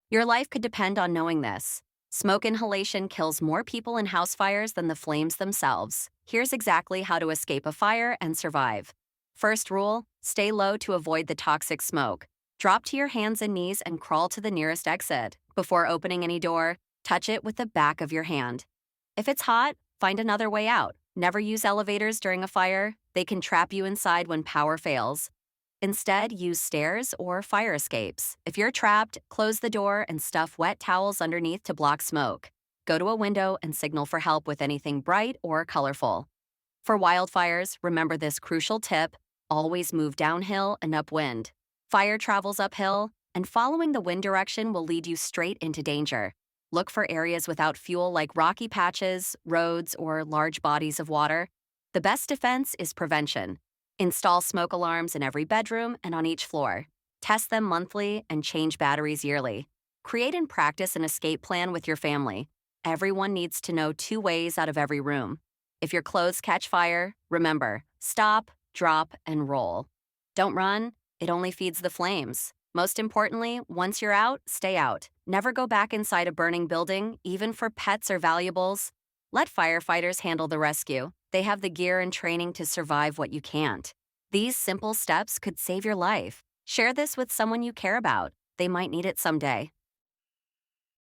Your life could depend on knowing this. Smoke inhalation kills more people in house fires than the flames themselves. Here's exactly how to escape a fire and survive. First rule, stay low to avoid the toxic smoke. Drop to your hands and knees and crawl to the nearest exit. Before opening any door, touch it with the back of your hand. If it's hot, find another way out. Never use elevators during a fire. They can trap you inside when power fails. Instead, use stairs or fire escapes. If you're trapped, close the door and stuff wet towels underneath to block smoke. Go to a window and signal for help with anything bright or colorful. For wildfires, remember this crucial tip: always move downhill and upwind. Fire travels uphill, and following the wind direction will lead you straight into danger. Look for areas without fuel like rocky patches, roads, or large bodies of water. The best defense is prevention. Install smoke alarms in every bedroom and on each floor. Test them monthly and change batteries yearly. Create and practice an escape plan with your family. Everyone needs to know 2 ways out of every room. If your clothes catch fire, remember, stop, drop, and roll. Don't run, it only feeds the flames. Most importantly, once you're out, stay out. Never go back inside a burning building, even for pets or valuables. Let firefighters handle the rescue. They have the gear and training to survive what you can't. These simple steps could save your life. Share this with someone you care about. They might need it someday.